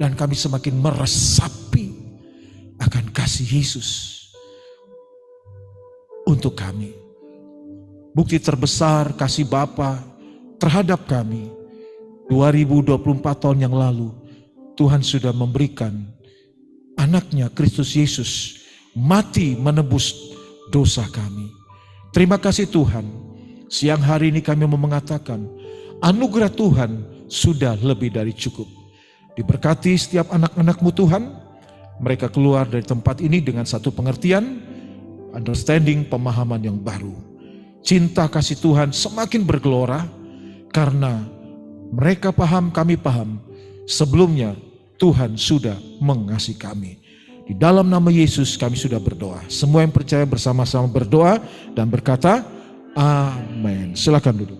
dan kami semakin meresapi akan kasih Yesus untuk kami. Bukti terbesar kasih Bapa terhadap kami 2024 tahun yang lalu, Tuhan sudah memberikan anaknya Kristus Yesus mati menebus dosa kami. Terima kasih Tuhan, siang hari ini kami mau mengatakan anugerah Tuhan sudah lebih dari cukup. Diberkati setiap anak-anak-Mu Tuhan, mereka keluar dari tempat ini dengan satu pengertian, understanding, pemahaman yang baru. Cinta kasih Tuhan semakin bergelora karena mereka paham, kami paham. Sebelumnya Tuhan sudah mengasihi kami. Di Di dalam nama Yesus kami sudah berdoa. Semua yang percaya bersama-sama berdoa dan berkata, amin. Silakan duduk.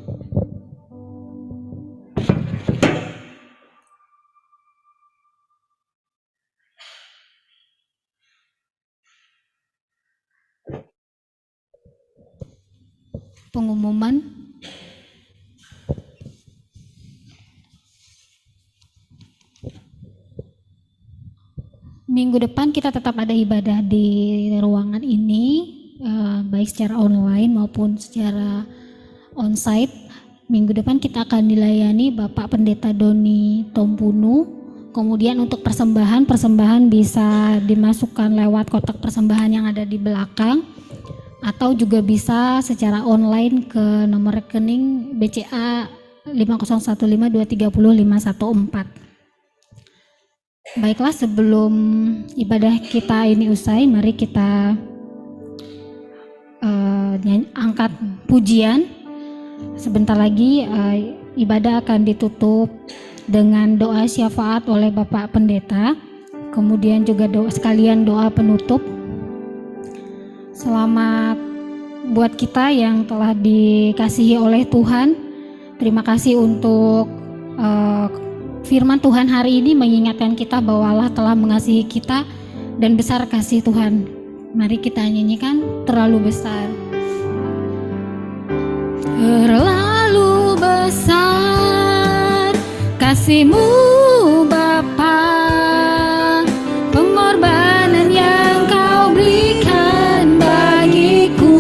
Pengumuman. Minggu depan kita tetap ada ibadah di ruangan ini, baik secara online maupun secara onsite. Minggu depan kita akan dilayani Bapak Pendeta Doni Tompunu. Kemudian untuk persembahan bisa dimasukkan lewat kotak persembahan yang ada di belakang, atau juga bisa secara online ke nomor rekening BCA 50152305514. Baiklah, sebelum ibadah kita ini usai, mari kita angkat pujian. Sebentar lagi ibadah akan ditutup dengan doa syafaat oleh Bapak Pendeta, kemudian juga sekalian doa penutup. Selamat buat kita yang telah dikasihi oleh Tuhan. Terima kasih untuk firman Tuhan hari ini mengingatkan kita bahwa Allah telah mengasihi kita dan besar kasih Tuhan. Mari kita nyanyikan Terlalu Besar. Terlalu besar kasih-Mu Bapa, pengorbanan yang Kau berikan bagiku.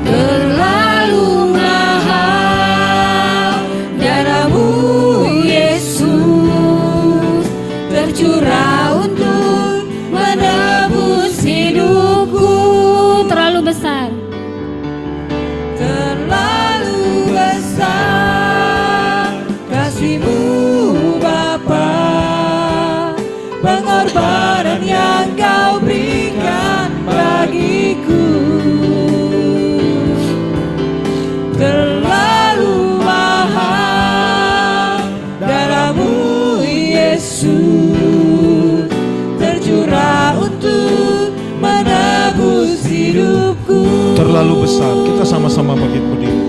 Terlalu mahal darah-Mu Yesus, tercurah untuk menebus hidupku. Terlalu besar. Terlalu besar kasih-Mu Bapa, pengorbanan yang Kau berikan bagiku. Terlalu mahal darah-Mu Yesus, tercurah untuk menebus hidupku. Terlalu besar, kita sama-sama bangkit berdiri.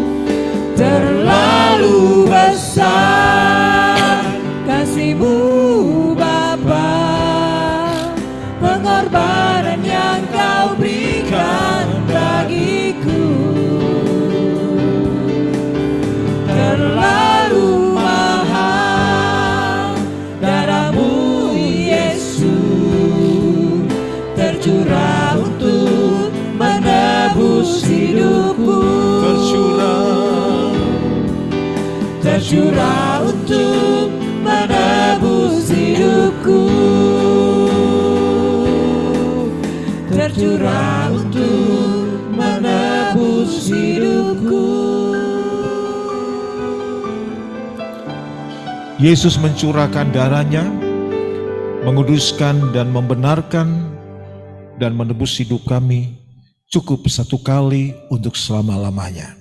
Terlalu besar kasih-Mu Bapa, pengorbanan yang Kau berikan bagiku. Terlalu mahal darah-Mu Yesus, tercurah untuk menebus hidupku. Tercurah untuk menebus hidupku. Tercurah untuk menebus hidupku. Yesus mencurahkan darahnya, menguduskan dan membenarkan dan menebus hidup kami cukup satu kali untuk selama-lamanya.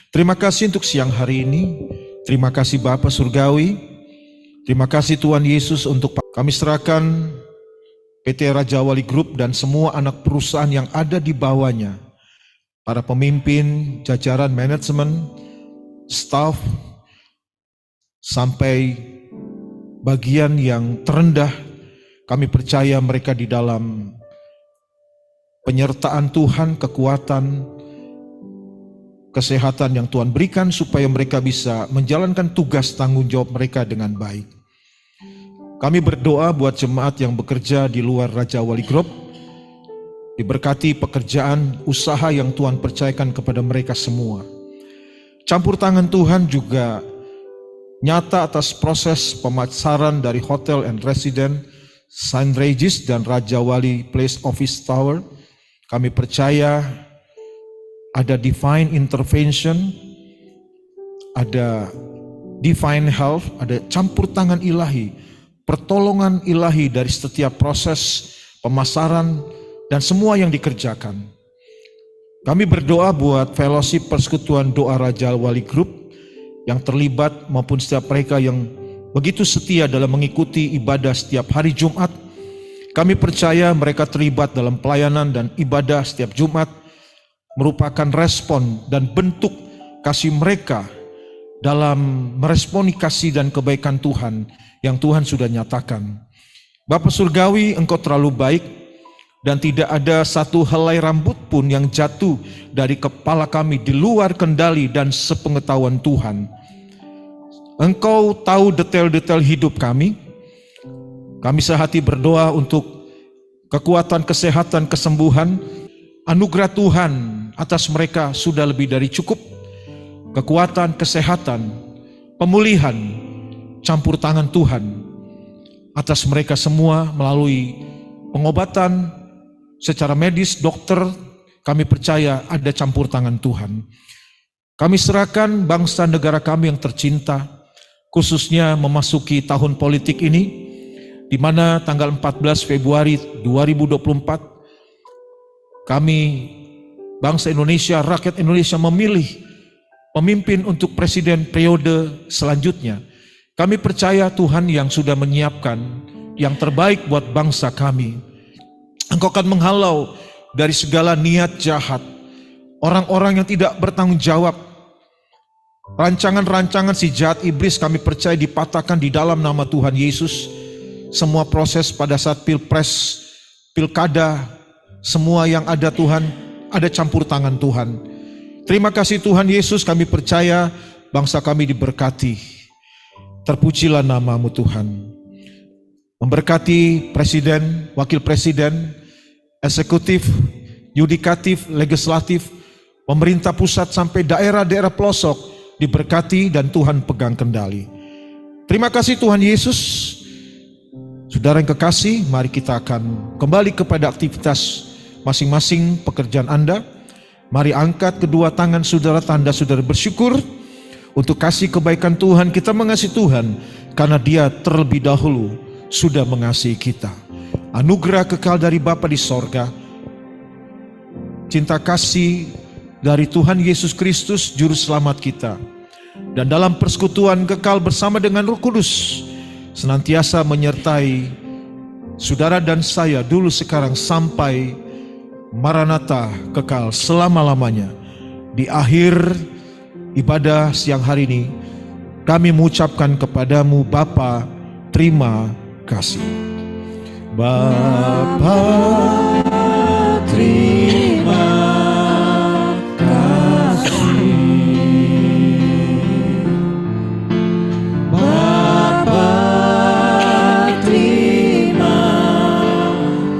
Terima kasih untuk siang hari ini. Terima kasih Bapa Surgawi. Terima kasih Tuhan Yesus untuk kami serahkan PT Raja Wali Group dan semua anak perusahaan yang ada di bawahnya. Para pemimpin, jajaran manajemen, staf, sampai bagian yang terendah. Kami percaya mereka di dalam penyertaan Tuhan, kekuatan, kesehatan yang Tuhan berikan supaya mereka bisa menjalankan tugas tanggung jawab mereka dengan baik. Kami berdoa buat jemaat yang bekerja di luar Raja Wali Group, diberkati pekerjaan usaha yang Tuhan percayakan kepada mereka semua. Campur tangan Tuhan juga nyata atas proses pemasaran dari Hotel and Residence Saint Regis dan Raja Wali Place Office Tower. Kami percaya ada divine intervention, ada divine health, ada campur tangan ilahi, pertolongan ilahi dari setiap proses pemasaran dan semua yang dikerjakan. Kami berdoa buat fellowship persekutuan doa Raja Wali Group yang terlibat maupun setiap mereka yang begitu setia dalam mengikuti ibadah setiap hari Jumat. Kami percaya mereka terlibat dalam pelayanan dan ibadah setiap Jumat merupakan respon dan bentuk kasih mereka dalam meresponi kasih dan kebaikan Tuhan yang Tuhan sudah nyatakan. Bapa Surgawi, Engkau terlalu baik dan tidak ada satu helai rambut pun yang jatuh dari kepala kami di luar kendali dan sepengetahuan Tuhan. Engkau tahu detail-detail hidup kami. Kami sehati berdoa untuk kekuatan, kesehatan, kesembuhan. Anugerah Tuhan atas mereka sudah lebih dari cukup. Kekuatan, kesehatan, pemulihan, campur tangan Tuhan atas mereka semua melalui pengobatan secara medis, dokter. Kami percaya ada campur tangan Tuhan. Kami serahkan bangsa negara kami yang tercinta, khususnya memasuki tahun politik ini, di mana tanggal 14 Februari 2024 kami bangsa Indonesia, rakyat Indonesia memilih pemimpin untuk presiden periode selanjutnya. Kami percaya Tuhan yang sudah menyiapkan yang terbaik buat bangsa kami. Engkau akan menghalau dari segala niat jahat, orang-orang yang tidak bertanggung jawab. Rancangan-rancangan si jahat iblis kami percaya dipatahkan di dalam nama Tuhan Yesus. Semua proses pada saat pilpres, pilkada, semua yang ada Tuhan, ada campur tangan Tuhan. Terima kasih Tuhan Yesus, kami percaya bangsa kami diberkati. Terpujilah nama-Mu Tuhan. Memberkati presiden, wakil presiden, eksekutif, yudikatif, legislatif, pemerintah pusat sampai daerah-daerah pelosok diberkati dan Tuhan pegang kendali. Terima kasih Tuhan Yesus. Saudara yang kekasih, mari kita akan kembali kepada aktivitas masing-masing pekerjaan Anda. Mari angkat kedua tangan saudara, tanda saudara bersyukur untuk kasih kebaikan Tuhan. Kita mengasihi Tuhan karena Dia terlebih dahulu sudah mengasihi kita. Anugerah kekal dari Bapa di sorga, cinta kasih dari Tuhan Yesus Kristus Juru Selamat kita, dan dalam persekutuan kekal bersama dengan Roh Kudus senantiasa menyertai saudara dan saya dulu, sekarang, sampai Maranatha kekal selama-lamanya. Di akhir ibadah siang hari ini, kami mengucapkan kepadamu Bapa, terima kasih. Bapa, terima kasih. Bapa, terima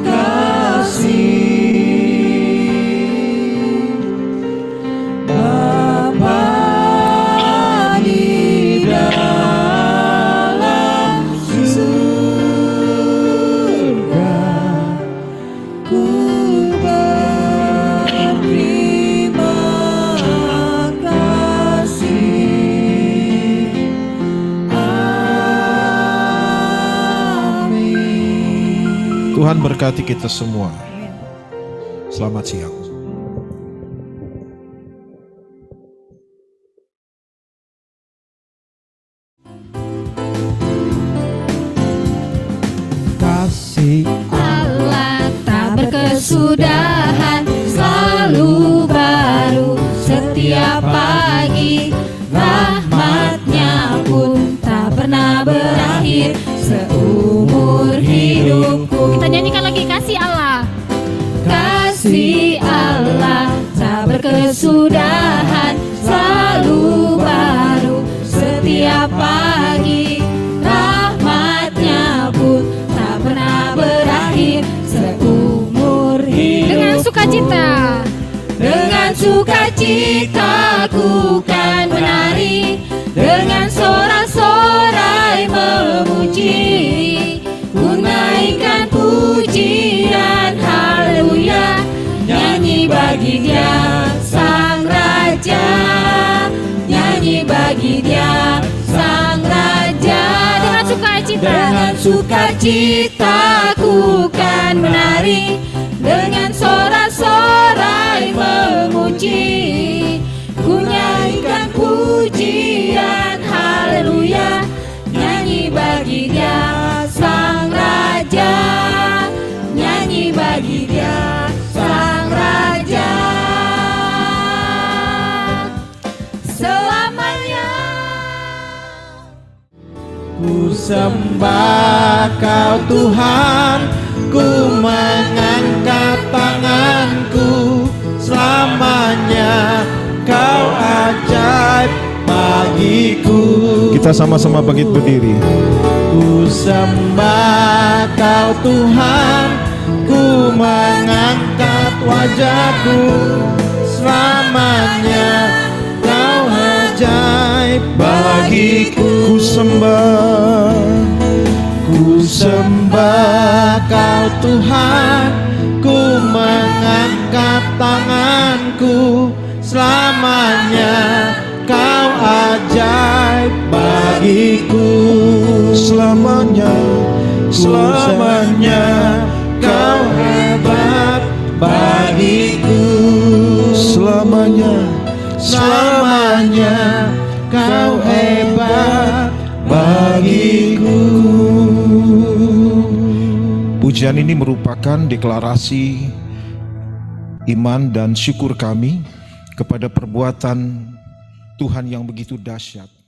kasih. Bapa di dalam surga, ku berterima kasih. Amin. Tuhan berkati kita semua. Selamat siang. Kasih Allah tak berkesudahan, selalu baru setiap pagi. Rahmat-Nya pun tak pernah berakhir seumur hidupku. Kita nyanyikan lagi, kasih Allah. Kasih Allah tak berkesudahan, selalu baru setiap pagi. Rahmat-Nya pun tak pernah berakhir seumur hidup. Dengan sukacita, dengan sukacita ku kan menari, dengan sorak-sorai memuji, ku naikkan pujian haleluya, nyanyi bagi Dia Sang Raja, nyanyi bagi Dia Sang Raja. Dengan sukacita, dengan sukacita ku kan menari, dengan sorak-sorai memuji, ku nyanyikan pujian haleluya, nyanyi sembah Kau Tuhan, ku mengangkat tanganku, selamanya Kau ajaib bagiku. Kita sama-sama bangkit berdiri. Ku sembah Kau Tuhan, ku mengangkat wajahku, selamanya Kau ajaib bagiku. Ku sembah Kau Tuhan, ku mengangkat tanganku, selamanya Kau ajaib bagiku. Selamanya Kau hebat bagiku. selamanya Kau hebat bagiku. Pujian ini merupakan deklarasi iman dan syukur kami kepada perbuatan Tuhan yang begitu dahsyat.